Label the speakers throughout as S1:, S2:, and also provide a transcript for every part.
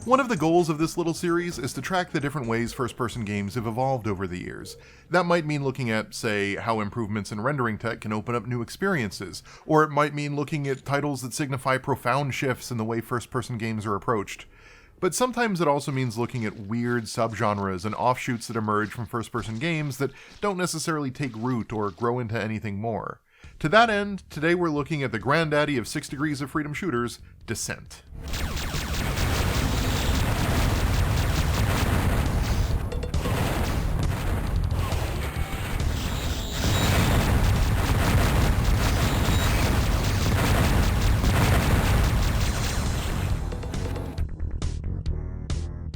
S1: One of the goals of this little series is to track the different ways first-person games have evolved over the years. That might mean looking at, say, how improvements in rendering tech can open up new experiences, or it might mean looking at titles that signify profound shifts in the way first-person games are approached. But sometimes it also means looking at weird subgenres and offshoots that emerge from first-person games that don't necessarily take root or grow into anything more. To that end, today we're looking at the granddaddy of 6 degrees of freedom shooters, Descent.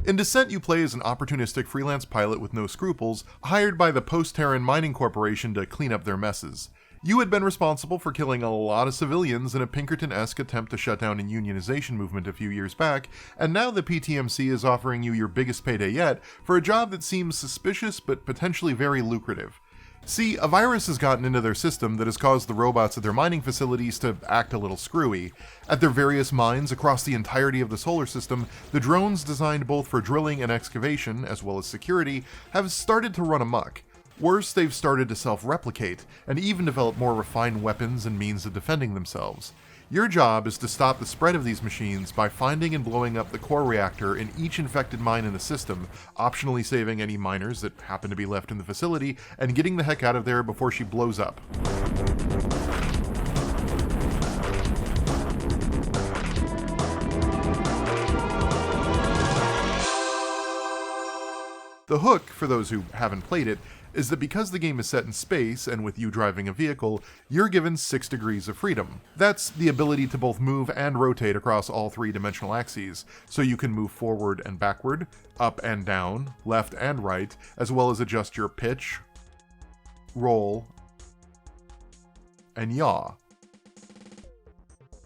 S1: In Descent, you play as an opportunistic freelance pilot with no scruples, hired by the Post-Terran Mining Corporation to clean up their messes. You had been responsible for killing a lot of civilians in a Pinkerton-esque attempt to shut down a unionization movement a few years back, and now the PTMC is offering you your biggest payday yet for a job that seems suspicious but potentially very lucrative. See, a virus has gotten into their system that has caused the robots at their mining facilities to act a little screwy. At their various mines across the entirety of the solar system, the drones designed both for drilling and excavation, as well as security, have started to run amok. Worse, they've started to self-replicate, and even develop more refined weapons and means of defending themselves. Your job is to stop the spread of these machines by finding and blowing up the core reactor in each infected mine in the system, optionally saving any miners that happen to be left in the facility, and getting the heck out of there before she blows up. The hook, for those who haven't played it, is that because the game is set in space, and with you driving a vehicle, you're given 6 degrees of freedom. That's the ability to both move and rotate across all 3-dimensional axes, so you can move forward and backward, up and down, left and right, as well as adjust your pitch, roll, and yaw.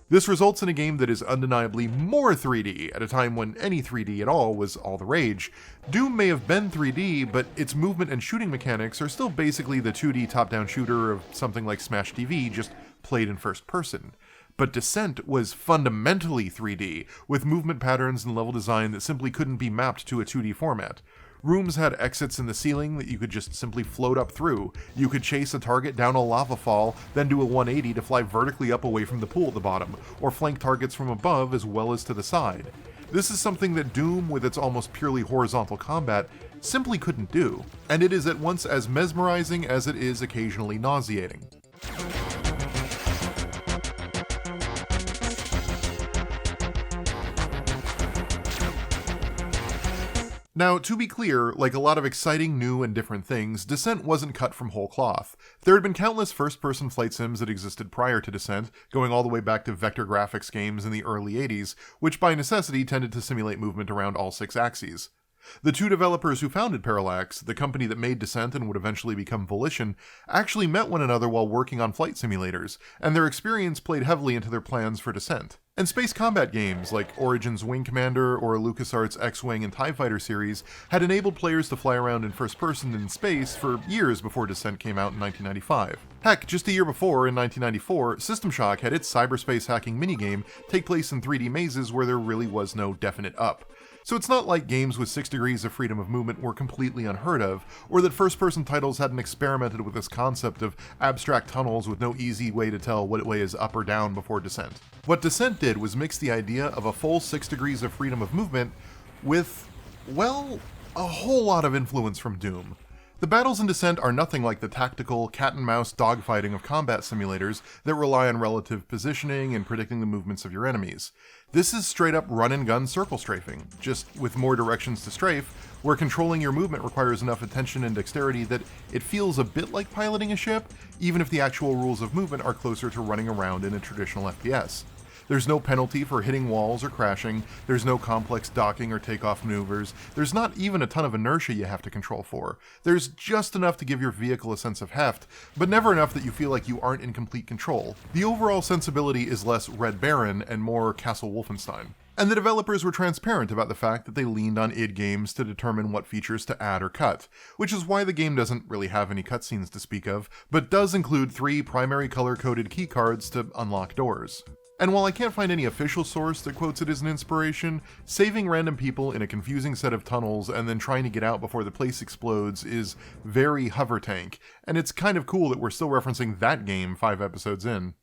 S1: This results in a game that is undeniably more 3D at a time when any 3D at all was all the rage. Doom may have been 3D, but its movement and shooting mechanics are still basically the 2D top-down shooter of something like Smash TV, just played in first person. But Descent was fundamentally 3D, with movement patterns and level design that simply couldn't be mapped to a 2D format. Rooms had exits in the ceiling that you could just simply float up through. You could chase a target down a lava fall, then do a 180 to fly vertically up away from the pool at the bottom, or flank targets from above as well as to the side. This is something that Doom, with its almost purely horizontal combat, simply couldn't do, and it is at once as mesmerizing as it is occasionally nauseating. Now, to be clear, like a lot of exciting new and different things, Descent wasn't cut from whole cloth. There had been countless first-person flight sims that existed prior to Descent, going all the way back to vector graphics games in the early 80s, which by necessity tended to simulate movement around all 6 axes. The 2 developers who founded Parallax, the company that made Descent and would eventually become Volition, actually met one another while working on flight simulators, and their experience played heavily into their plans for Descent. And space combat games like Origin's Wing Commander or LucasArts' X-Wing and TIE Fighter series had enabled players to fly around in first person in space for years before Descent came out in 1995. Heck, just a year before, in 1994, System Shock had its cyberspace hacking minigame take place in 3D mazes where there really was no definite up. So it's not like games with 6 degrees of freedom of movement were completely unheard of, or that first-person titles hadn't experimented with this concept of abstract tunnels with no easy way to tell what way is up or down before Descent. What Descent did was mix the idea of a full 6 degrees of freedom of movement with, well, a whole lot of influence from Doom. The battles in Descent are nothing like the tactical, cat-and-mouse dogfighting of combat simulators that rely on relative positioning and predicting the movements of your enemies. This is straight-up run-and-gun circle strafing, just with more directions to strafe, where controlling your movement requires enough attention and dexterity that it feels a bit like piloting a ship, even if the actual rules of movement are closer to running around in a traditional FPS. There's no penalty for hitting walls or crashing, there's no complex docking or takeoff maneuvers, there's not even a ton of inertia you have to control for. There's just enough to give your vehicle a sense of heft, but never enough that you feel like you aren't in complete control. The overall sensibility is less Red Baron and more Castle Wolfenstein. And the developers were transparent about the fact that they leaned on id Games to determine what features to add or cut, which is why the game doesn't really have any cutscenes to speak of, but does include 3 primary color-coded keycards to unlock doors. And while I can't find any official source that quotes it as an inspiration, saving random people in a confusing set of tunnels and then trying to get out before the place explodes is very Hover Tank, and it's kind of cool that we're still referencing that game 5 episodes in.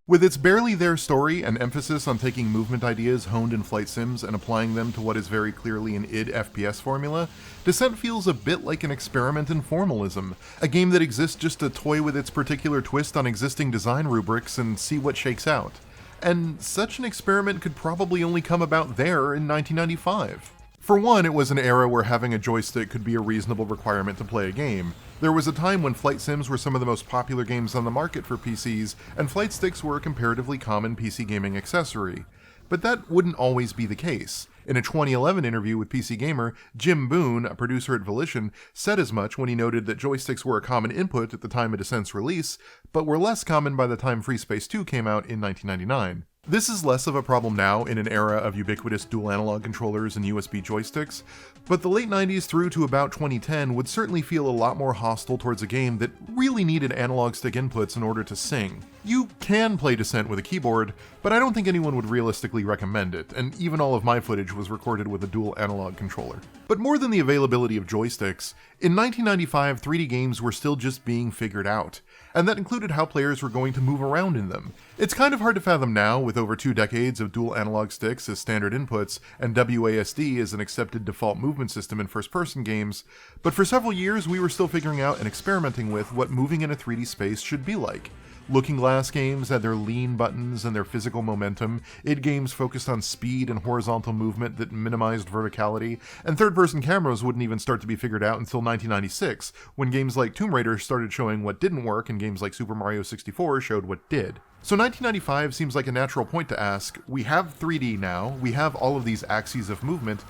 S1: With its barely there story and emphasis on taking movement ideas honed in flight sims and applying them to what is very clearly an id FPS formula, Descent feels a bit like an experiment in formalism, a game that exists just to toy with its particular twist on existing design rubrics and see what shakes out. And such an experiment could probably only come about there in 1995. For one, it was an era where having a joystick could be a reasonable requirement to play a game. There was a time when flight sims were some of the most popular games on the market for PCs, and flight sticks were a comparatively common PC gaming accessory. But that wouldn't always be the case. In a 2011 interview with PC Gamer, Jim Boone, a producer at Volition, said as much when he noted that joysticks were a common input at the time of Descent's release, but were less common by the time Free Space 2 came out in 1999. This is less of a problem now in an era of ubiquitous dual analog controllers and USB joysticks, but the late 90s through to about 2010 would certainly feel a lot more hostile towards a game that really needed analog stick inputs in order to sing. You can play Descent with a keyboard, but I don't think anyone would realistically recommend it, and even all of my footage was recorded with a dual analog controller. But more than the availability of joysticks, in 1995 3D games were still just being figured out, and that included how players were going to move around in them. It's kind of hard to fathom now, with over 2 decades of dual analog sticks as standard inputs and WASD as an accepted default movement system in first-person games, but for several years we were still figuring out and experimenting with what moving in a 3D space should be like. Looking Glass games had their lean buttons and their physical momentum, id games focused on speed and horizontal movement that minimized verticality, and third-person cameras wouldn't even start to be figured out until 1996, when games like Tomb Raider started showing what didn't work and games like Super Mario 64 showed what did. So 1995 seems like a natural point to ask, we have 3D now, we have all of these axes of movement,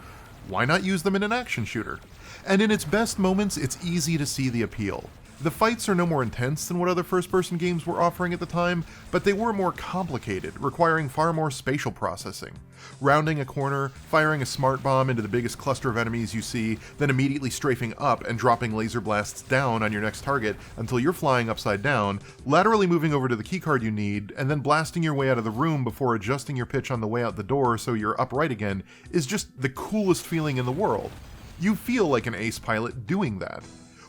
S1: why not use them in an action shooter? And in its best moments, it's easy to see the appeal. The fights are no more intense than what other first-person games were offering at the time, but they were more complicated, requiring far more spatial processing. Rounding a corner, firing a smart bomb into the biggest cluster of enemies you see, then immediately strafing up and dropping laser blasts down on your next target until you're flying upside down, laterally moving over to the keycard you need, and then blasting your way out of the room before adjusting your pitch on the way out the door so you're upright again, is just the coolest feeling in the world. You feel like an ace pilot doing that.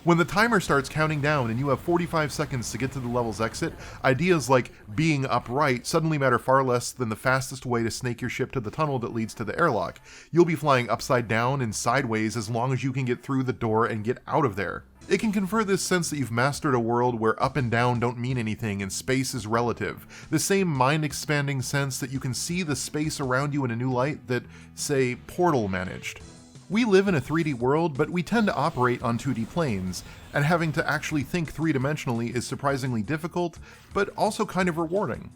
S1: When the timer starts counting down and you have 45 seconds to get to the level's exit, ideas like being upright suddenly matter far less than the fastest way to snake your ship to the tunnel that leads to the airlock. You'll be flying upside down and sideways as long as you can get through the door and get out of there. It can confer this sense that you've mastered a world where up and down don't mean anything and space is relative. The same mind-expanding sense that you can see the space around you in a new light that, say, Portal managed. We live in a 3D world, but we tend to operate on 2D planes, and having to actually think three-dimensionally is surprisingly difficult, but also kind of rewarding.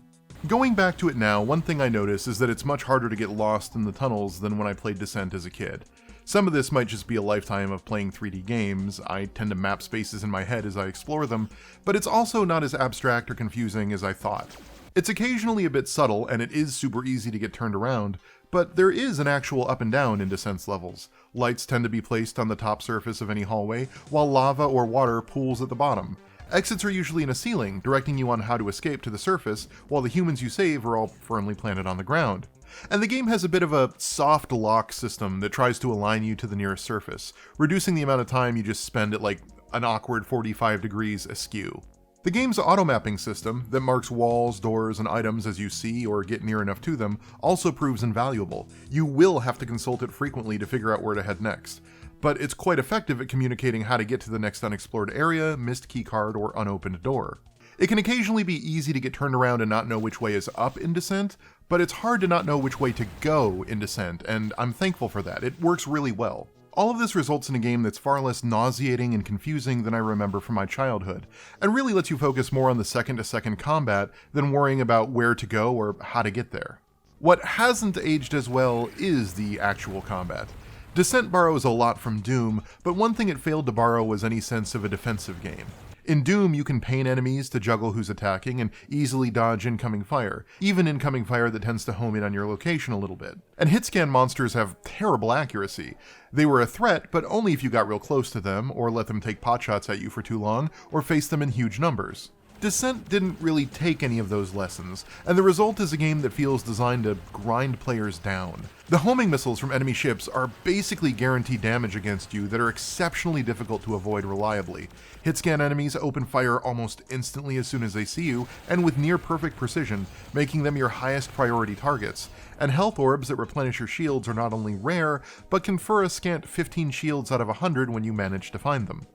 S1: Going back to it now, one thing I notice is that it's much harder to get lost in the tunnels than when I played Descent as a kid. Some of this might just be a lifetime of playing 3D games, I tend to map spaces in my head as I explore them, but it's also not as abstract or confusing as I thought. It's occasionally a bit subtle, and it is super easy to get turned around, but there is an actual up and down in Descent's levels. Lights tend to be placed on the top surface of any hallway, while lava or water pools at the bottom. Exits are usually in a ceiling, directing you on how to escape to the surface, while the humans you save are all firmly planted on the ground. And the game has a bit of a soft lock system that tries to align you to the nearest surface, reducing the amount of time you just spend at like an awkward 45 degrees askew. The game's auto-mapping system, that marks walls, doors, and items as you see or get near enough to them, also proves invaluable. You will have to consult it frequently to figure out where to head next, but it's quite effective at communicating how to get to the next unexplored area, missed keycard, or unopened door. It can occasionally be easy to get turned around and not know which way is up in Descent, but it's hard to not know which way to go in Descent, and I'm thankful for that. It works really well. All of this results in a game that's far less nauseating and confusing than I remember from my childhood, and really lets you focus more on the second-to-second combat than worrying about where to go or how to get there. What hasn't aged as well is the actual combat. Descent borrows a lot from Doom, but one thing it failed to borrow was any sense of a defensive game. In Doom, you can paint enemies to juggle who's attacking and easily dodge incoming fire, even incoming fire that tends to home in on your location a little bit. And hit-scan monsters have terrible accuracy. They were a threat, but only if you got real close to them, or let them take potshots at you for too long, or faced them in huge numbers. Descent didn't really take any of those lessons, and the result is a game that feels designed to grind players down. The homing missiles from enemy ships are basically guaranteed damage against you that are exceptionally difficult to avoid reliably. Hit-scan enemies open fire almost instantly as soon as they see you, and with near-perfect precision, making them your highest priority targets. And health orbs that replenish your shields are not only rare, but confer a scant 15 shields out of 100 when you manage to find them.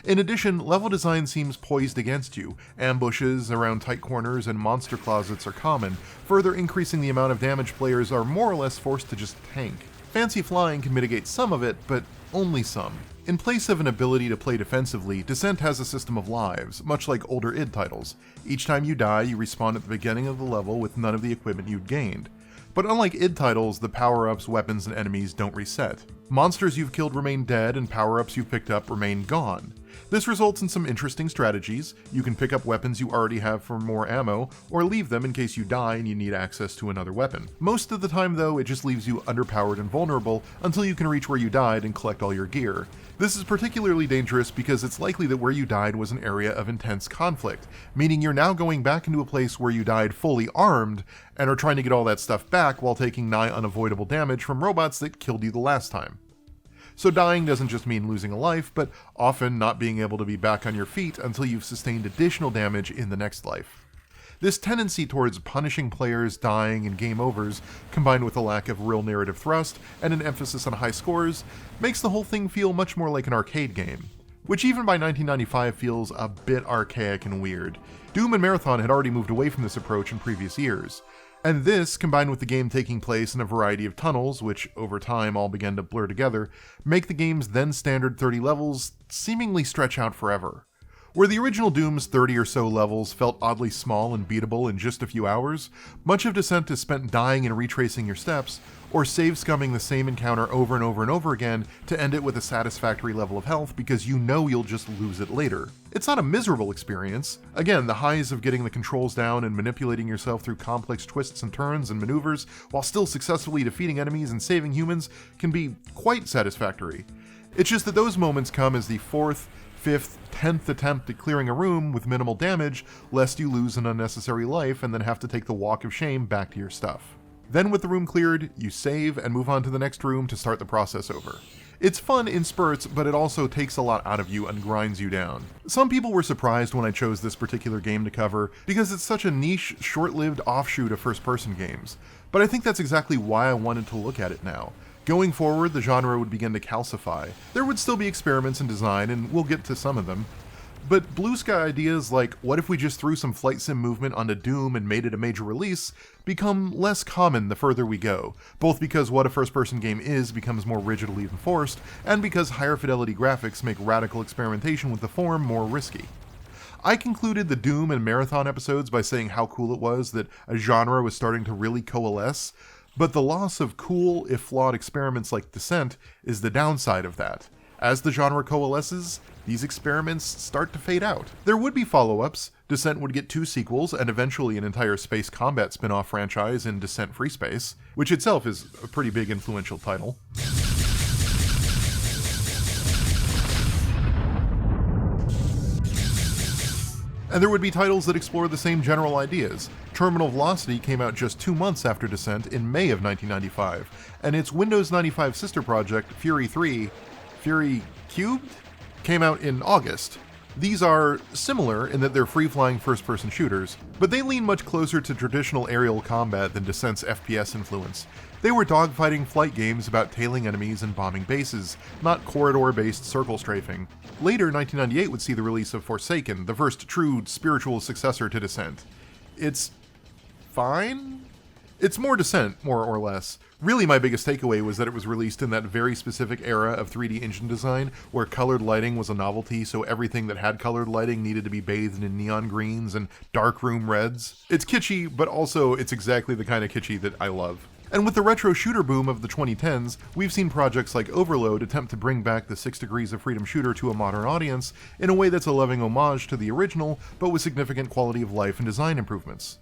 S1: In addition, level design seems poised against you. Ambushes around tight corners and monster closets are common, further increasing the amount of damage players are more or less forced to just tank. Fancy flying can mitigate some of it, but only some. In place of an ability to play defensively, Descent has a system of lives, much like older id titles. Each time you die, you respawn at the beginning of the level with none of the equipment you'd gained. But unlike id titles, the power-ups, weapons, and enemies don't reset. Monsters you've killed remain dead, and power-ups you've picked up remain gone. This results in some interesting strategies. You can pick up weapons you already have for more ammo, or leave them in case you die and you need access to another weapon. Most of the time though, it just leaves you underpowered and vulnerable until you can reach where you died and collect all your gear. This is particularly dangerous because it's likely that where you died was an area of intense conflict, meaning you're now going back into a place where you died fully armed, and are trying to get all that stuff back while taking nigh unavoidable damage from robots that killed you the last time. So dying doesn't just mean losing a life, but often not being able to be back on your feet until you've sustained additional damage in the next life. This tendency towards punishing players dying and game overs, combined with a lack of real narrative thrust and an emphasis on high scores, makes the whole thing feel much more like an arcade game, which even by 1995 feels a bit archaic and weird. Doom and Marathon had already moved away from this approach in previous years. And this, combined with the game taking place in a variety of tunnels, which over time all began to blur together, make the game's then standard 30 levels seemingly stretch out forever. Where the original Doom's 30 or so levels felt oddly small and beatable in just a few hours, much of Descent is spent dying and retracing your steps, or save-scumming the same encounter over and over and over again to end it with a satisfactory level of health because you know you'll just lose it later. It's not a miserable experience. Again, the highs of getting the controls down and manipulating yourself through complex twists and turns and maneuvers while still successfully defeating enemies and saving humans can be quite satisfactory. It's just that those moments come as the 4th, 5th, 10th attempt at clearing a room with minimal damage, lest you lose an unnecessary life and then have to take the walk of shame back to your stuff. Then with the room cleared, you save and move on to the next room to start the process over. It's fun in spurts, but it also takes a lot out of you and grinds you down. Some people were surprised when I chose this particular game to cover because it's such a niche, short-lived offshoot of first-person games, but I think that's exactly why I wanted to look at it now. Going forward, the genre would begin to calcify. There would still be experiments in design, and we'll get to some of them. But blue sky ideas like, what if we just threw some flight sim movement onto Doom and made it a major release, become less common the further we go, both because what a first-person game is becomes more rigidly enforced, and because higher fidelity graphics make radical experimentation with the form more risky. I concluded the Doom and Marathon episodes by saying how cool it was that a genre was starting to really coalesce, but the loss of cool, if flawed experiments like Descent is the downside of that. As the genre coalesces, these experiments start to fade out. There would be follow-ups. Descent would get 2 sequels and eventually an entire space combat spin-off franchise in Descent Free Space, which itself is a pretty big influential title. And there would be titles that explore the same general ideas. Terminal Velocity came out just 2 months after Descent in May of 1995, and its Windows 95 sister project, Fury 3, Fury Cubed, came out in August. These are similar in that they're free-flying first-person shooters, but they lean much closer to traditional aerial combat than Descent's FPS influence. They were dogfighting flight games about tailing enemies and bombing bases, not corridor-based circle strafing. Later, 1998 would see the release of Forsaken, the first true spiritual successor to Descent. It's fine? It's more Descent, more or less. Really, my biggest takeaway was that it was released in that very specific era of 3D engine design, where colored lighting was a novelty, so everything that had colored lighting needed to be bathed in neon greens and darkroom reds. It's kitschy, but also it's exactly the kind of kitschy that I love. And with the retro shooter boom of the 2010s, we've seen projects like Overload attempt to bring back the 6 Degrees of Freedom shooter to a modern audience in a way that's a loving homage to the original, but with significant quality of life and design improvements.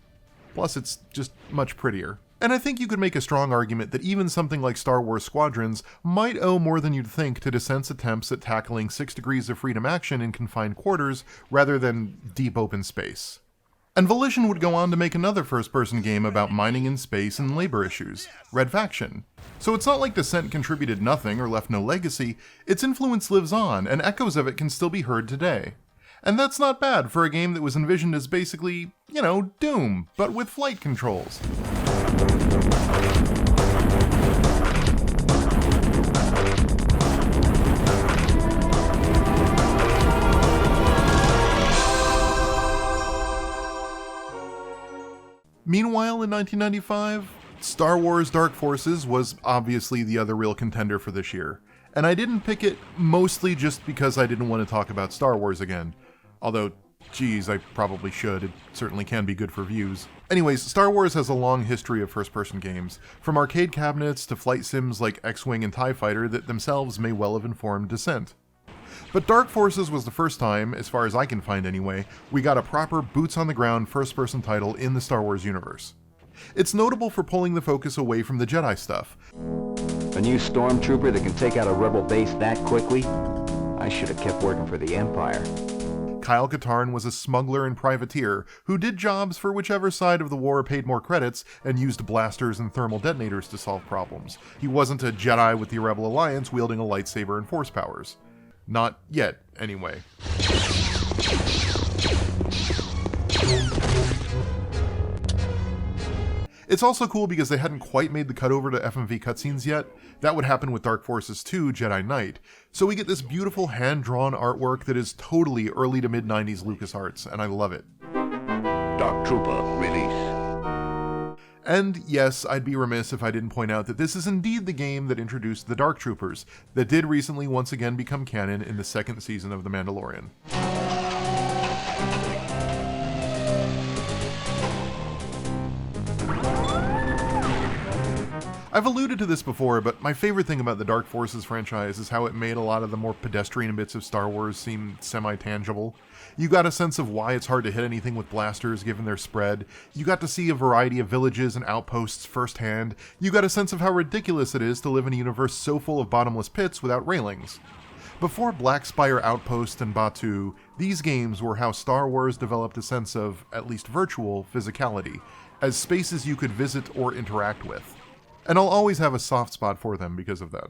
S1: Plus, it's just much prettier. And I think you could make a strong argument that even something like Star Wars Squadrons might owe more than you'd think to Descent's attempts at tackling 6 degrees of freedom action in confined quarters rather than deep open space. And Volition would go on to make another first-person game about mining in space and labor issues, Red Faction. So it's not like Descent contributed nothing or left no legacy, its influence lives on, and echoes of it can still be heard today. And that's not bad for a game that was envisioned as basically, Doom, but with flight controls. Meanwhile, in 1995, Star Wars Dark Forces was obviously the other real contender for this year. And I didn't pick it mostly just because I didn't want to talk about Star Wars again. Although, geez, I probably should. It certainly can be good for views. Anyways, Star Wars has a long history of first-person games, from arcade cabinets to flight sims like X-Wing and TIE Fighter that themselves may well have informed Descent. But Dark Forces was the first time, as far as I can find anyway, we got a proper boots-on-the-ground first-person title in the Star Wars universe. It's notable for pulling the focus away from the Jedi stuff.
S2: A new stormtrooper that can take out a rebel base that quickly? I should have kept working for the Empire.
S1: Kyle Katarn was a smuggler and privateer who did jobs for whichever side of the war paid more credits and used blasters and thermal detonators to solve problems. He wasn't a Jedi with the Rebel Alliance wielding a lightsaber and force powers. Not yet, anyway. It's also cool because they hadn't quite made the cut over to FMV cutscenes yet. That would happen with Dark Forces 2 Jedi Knight. So we get this beautiful hand-drawn artwork that is totally early to mid-90s LucasArts, and I love it.
S3: Dark Trooper, release.
S1: And yes, I'd be remiss if I didn't point out that this is indeed the game that introduced the Dark Troopers, that did recently once again become canon in the second season of The Mandalorian. I've alluded to this before, but my favorite thing about the Dark Forces franchise is how it made a lot of the more pedestrian bits of Star Wars seem semi-tangible. You got a sense of why it's hard to hit anything with blasters given their spread. You got to see a variety of villages and outposts firsthand. You got a sense of how ridiculous it is to live in a universe so full of bottomless pits without railings. Before Black Spire Outpost and Batuu, these games were how Star Wars developed a sense of, at least virtual, physicality, as spaces you could visit or interact with. And I'll always have a soft spot for them because of that.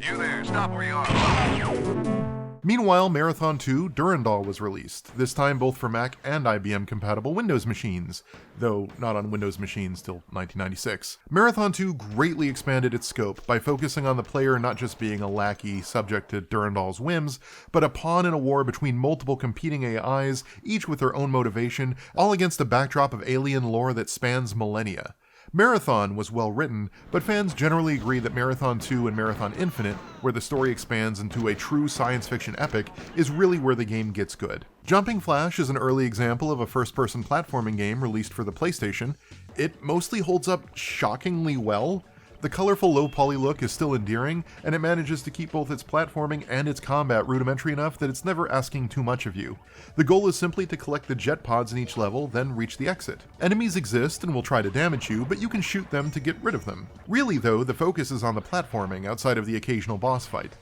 S3: You there, stop where you are.
S1: Meanwhile, Marathon 2 Durandal was released, this time both for Mac and IBM-compatible Windows machines, though not on Windows machines till 1996. Marathon 2 greatly expanded its scope by focusing on the player not just being a lackey subject to Durandal's whims, but a pawn in a war between multiple competing AIs, each with their own motivation, all against a backdrop of alien lore that spans millennia. Marathon was well written, but fans generally agree that Marathon 2 and Marathon Infinite, where the story expands into a true science fiction epic, is really where the game gets good. Jumping Flash is an early example of a first-person platforming game released for the PlayStation. It mostly holds up shockingly well. The colorful low-poly look is still endearing, and it manages to keep both its platforming and its combat rudimentary enough that it's never asking too much of you. The goal is simply to collect the jet pods in each level, then reach the exit. Enemies exist and will try to damage you, but you can shoot them to get rid of them. Really though, the focus is on the platforming outside of the occasional boss fight.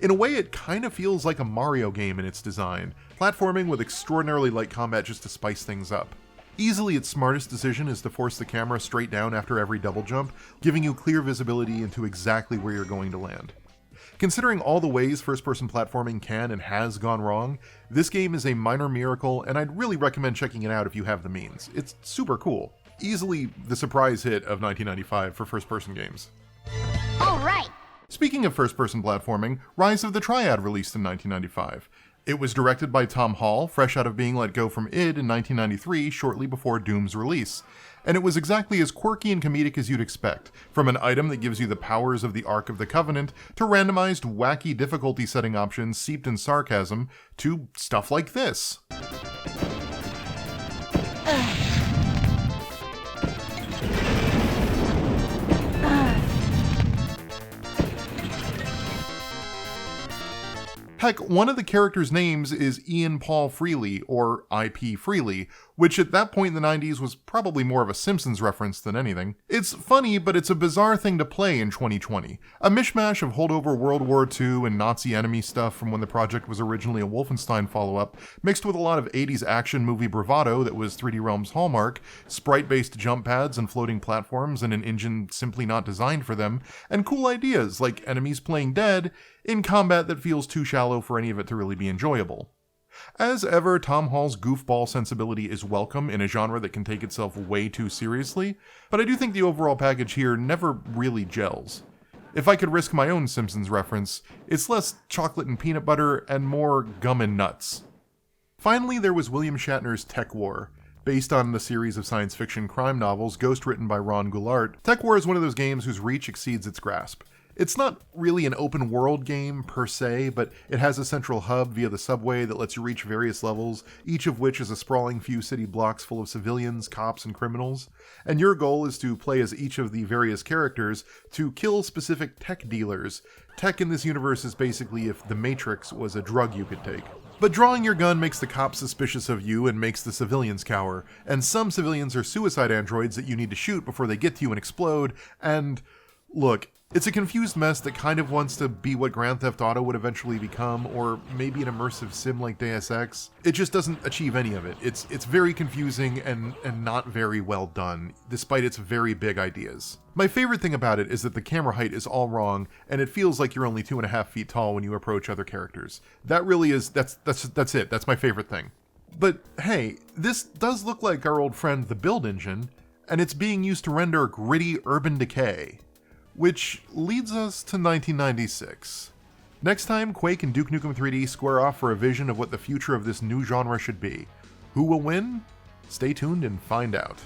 S1: In a way, it kind of feels like a Mario game in its design, platforming with extraordinarily light combat just to spice things up. Easily its smartest decision is to force the camera straight down after every double jump, giving you clear visibility into exactly where you're going to land. Considering all the ways first-person platforming can and has gone wrong, this game is a minor miracle, and I'd really recommend checking it out if you have the means. It's super cool. Easily the surprise hit of 1995 for first-person games.
S4: All right!
S1: Speaking of first-person platforming, Rise of the Triad released in 1995. It was directed by Tom Hall, fresh out of being let go from id in 1993, shortly before Doom's release. And it was exactly as quirky and comedic as you'd expect, from an item that gives you the powers of the Ark of the Covenant, to randomized, wacky difficulty setting options seeped in sarcasm, to stuff like this. Heck, one of the characters' names is Ian Paul Freely, or IP Freely, which at that point in the 90s was probably more of a Simpsons reference than anything. It's funny, but it's a bizarre thing to play in 2020. A mishmash of holdover World War II and Nazi enemy stuff from when the project was originally a Wolfenstein follow-up, mixed with a lot of 80s action movie bravado that was 3D Realm's hallmark, sprite-based jump pads and floating platforms and an engine simply not designed for them, and cool ideas like enemies playing dead in combat that feels too shallow for any of it to really be enjoyable. As ever, Tom Hall's goofball sensibility is welcome in a genre that can take itself way too seriously, but I do think the overall package here never really gels. If I could risk my own Simpsons reference, it's less chocolate and peanut butter and more gum and nuts. Finally, there was William Shatner's Tech War. Based on the series of science fiction crime novels ghost-written by Ron Goulart, Tech War is one of those games whose reach exceeds its grasp. It's not really an open world game per se, but it has a central hub via the subway that lets you reach various levels, each of which is a sprawling few city blocks full of civilians, cops, and criminals. And your goal is to play as each of the various characters to kill specific tech dealers. Tech in this universe is basically if the Matrix was a drug you could take. But drawing your gun makes the cops suspicious of you and makes the civilians cower, and some civilians are suicide androids that you need to shoot before they get to you and explode, and look, it's a confused mess that kind of wants to be what Grand Theft Auto would eventually become, or maybe an immersive sim like Deus Ex. It just doesn't achieve any of it. It's very confusing and not very well done, despite its very big ideas. My favorite thing about it is that the camera height is all wrong, and it feels like you're only 2.5 feet tall when you approach other characters. That really is, that's it, that's my favorite thing. But hey, this does look like our old friend the Build Engine, and it's being used to render gritty urban decay. Which leads us to 1996. Next time, Quake and Duke Nukem 3D square off for a vision of what the future of this new genre should be. Who will win? Stay tuned and find out.